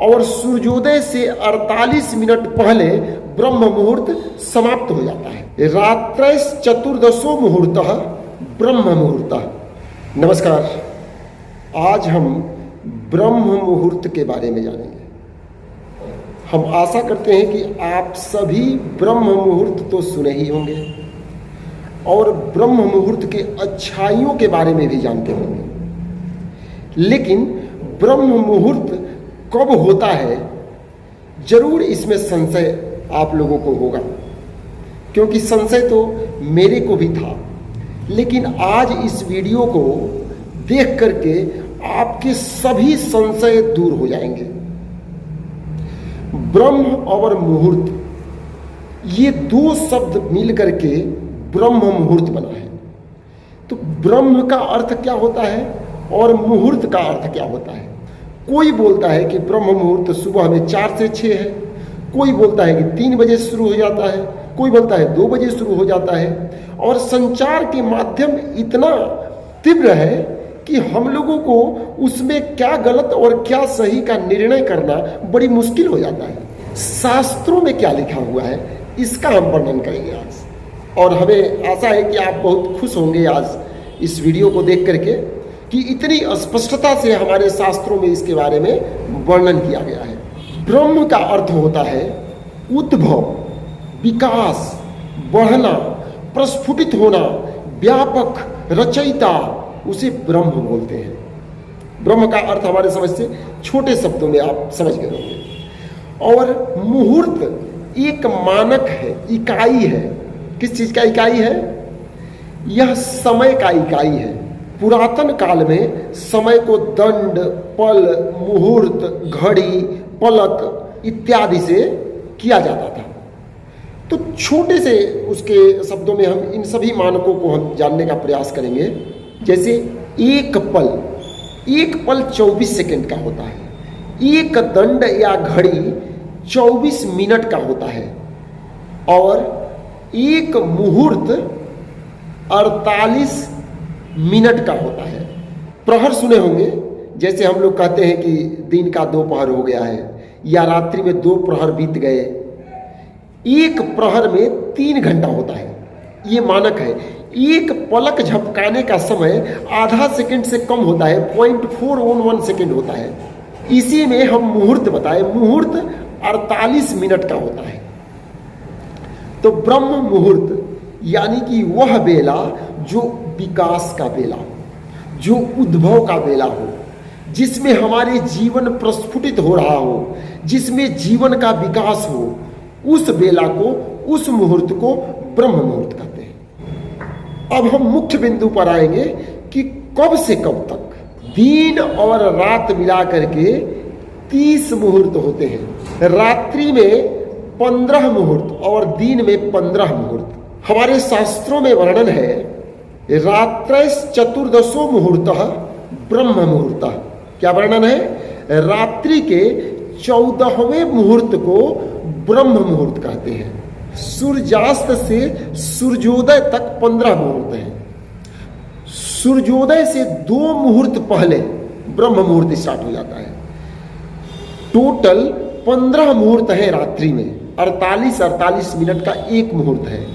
और सूर्योदय से 48 मिनट पहले ब्रह्म मुहूर्त समाप्त हो जाता है। रात्रैश्चतुर्दशो मुहूर्तः ब्रह्म मुहूर्तः। नमस्कार, आज हम ब्रह्म मुहूर्त के बारे में जानेंगे। हम आशा करते हैं कि आप सभी ब्रह्म मुहूर्त तो सुने ही होंगे और ब्रह्म मुहूर्त के अच्छाइयों के बारे में भी जानते होंगे, लेकिन ब्रह्म मुहूर्त कब होता है जरूर इसमें संशय आप लोगों को होगा, क्योंकि संशय तो मेरे को भी था। लेकिन आज इस वीडियो को देख करके आपके सभी संशय दूर हो जाएंगे। ब्रह्म और मुहूर्त, ये दो शब्द मिल करके ब्रह्म मुहूर्त बना है। तो ब्रह्म का अर्थ क्या होता है और मुहूर्त का अर्थ क्या होता है? कोई बोलता है कि ब्रह्म मुहूर्त सुबह में 4 से 6 है, कोई बोलता है कि 3 बजे शुरू हो जाता है, कोई बोलता है 2 बजे शुरू हो जाता है। और संचार के माध्यम इतना तीव्र है कि हम लोगों को उसमें क्या गलत और क्या सही का निर्णय करना बड़ी मुश्किल हो जाता है। शास्त्रों में क्या लिखा हुआ है इसका हम वर्णन करेंगे आज, और हमें आशा है कि आप बहुत खुश होंगे आज इस वीडियो को देख करके कि इतनी स्पष्टता से हमारे शास्त्रों में इसके बारे में वर्णन किया गया है। ब्रह्म का अर्थ होता है उद्भव, विकास, बढ़ना, प्रस्फुटित होना, व्यापक, रचयिता, उसे ब्रह्म बोलते हैं। ब्रह्म का अर्थ हमारे समझ से छोटे शब्दों में आप समझ गए होंगे। और मुहूर्त एक मानक है, इकाई है। किस चीज का इकाई है? यह समय का इकाई है। पुरातन काल में समय को दंड, पल, मुहूर्त, घड़ी, पलक इत्यादि से किया जाता था। तो छोटे से उसके शब्दों में हम इन सभी मानकों को हम जानने का प्रयास करेंगे। जैसे एक पल 24 सेकंड का होता है। एक दंड या घड़ी 24 मिनट का होता है। और एक मुहूर्त 48 मिनट का होता है। प्रहर सुने होंगे, जैसे हम लोग कहते हैं कि दिन का 2 प्रहर हो गया है या रात्रि में 2 प्रहर बीत गए। एक प्रहर में 3 घंटा होता है, ये मानक है। एक पलक झपकाने का समय आधा सेकंड से कम होता है, 0.411 सेकंड होता है। इसी में हम मुहूर्त बताए, मुहूर्त 48 मिनट का होता है। तो ब्रह्म मुहूर्त यानी कि वह बेला जो विकास का बेला, जो उद्भव का बेला हो, जिसमें हमारे जीवन प्रस्फुटित हो रहा हो, जिसमें जीवन का विकास हो, उस बेला को, उस मुहूर्त को ब्रह्म मुहूर्त कहते हैं। अब हम मुख्य बिंदु पर आएंगे कि कब से कब तक। दिन और रात मिला करके 30 मुहूर्त होते हैं। रात्रि में 15 मुहूर्त और दिन में 15 मुहूर्त। हमारे शास्त्रों में वर्णन है रात्रैश्चतुर्दशो मुहूर्तः ब्रह्म मुहूर्तः। क्या वर्णन है? रात्रि के 14वें मुहूर्त को ब्रह्म मुहूर्त कहते हैं। सूर्यास्त से सूर्योदय तक 15 मुहूर्त हैं। सूर्योदय से 2 मुहूर्त पहले ब्रह्म मुहूर्त स्टार्ट हो जाता है। टोटल 15 मुहूर्त है रात्रि में। 48 मिनट का एक मुहूर्त है।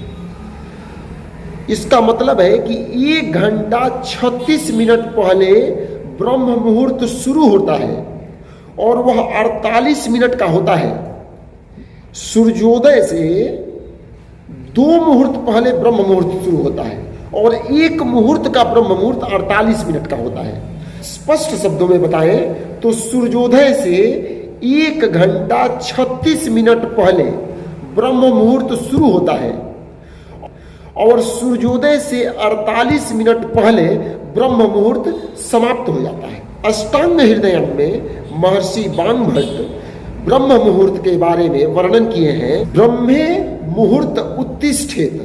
इसका मतलब है कि 1 घंटा 36 मिनट पहले ब्रह्म मुहूर्त शुरू होता है और वह 48 मिनट का होता है। सूर्योदय से 2 मुहूर्त पहले ब्रह्म मुहूर्त शुरू होता है और 1 मुहूर्त का ब्रह्म मुहूर्त 48 मिनट का होता है। स्पष्ट शब्दों में बताएं तो सूर्योदय से 1 घंटा 36 मिनट पहले ब्रह्म मुहूर्त शुरू होता है और सूर्योदय से 48 मिनट पहले ब्रह्म मुहूर्त समाप्त हो जाता है। अष्टांग हृदय में महर्षि बाणभट्ट ब्रह्म मुहूर्त के बारे में वर्णन किए हैं। ब्रह्मे मुहूर्त उत्तिष्ठेत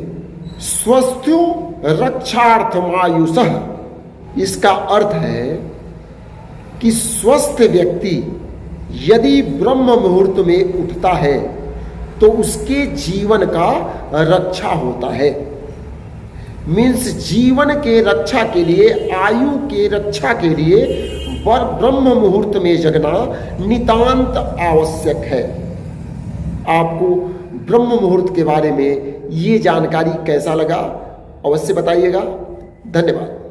स्वस्थ्यो रक्षार्थमायुषः। इसका अर्थ है कि स्वस्थ व्यक्ति यदि ब्रह्म मुहूर्त में उठता है तो उसके जीवन का रक्षा होता है। मीन्स जीवन के रक्षा के लिए, आयु के रक्षा के लिए ब्रह्म मुहूर्त में जगना नितांत आवश्यक है। आपको ब्रह्म मुहूर्त के बारे में ये जानकारी कैसा लगा अवश्य बताइएगा। धन्यवाद।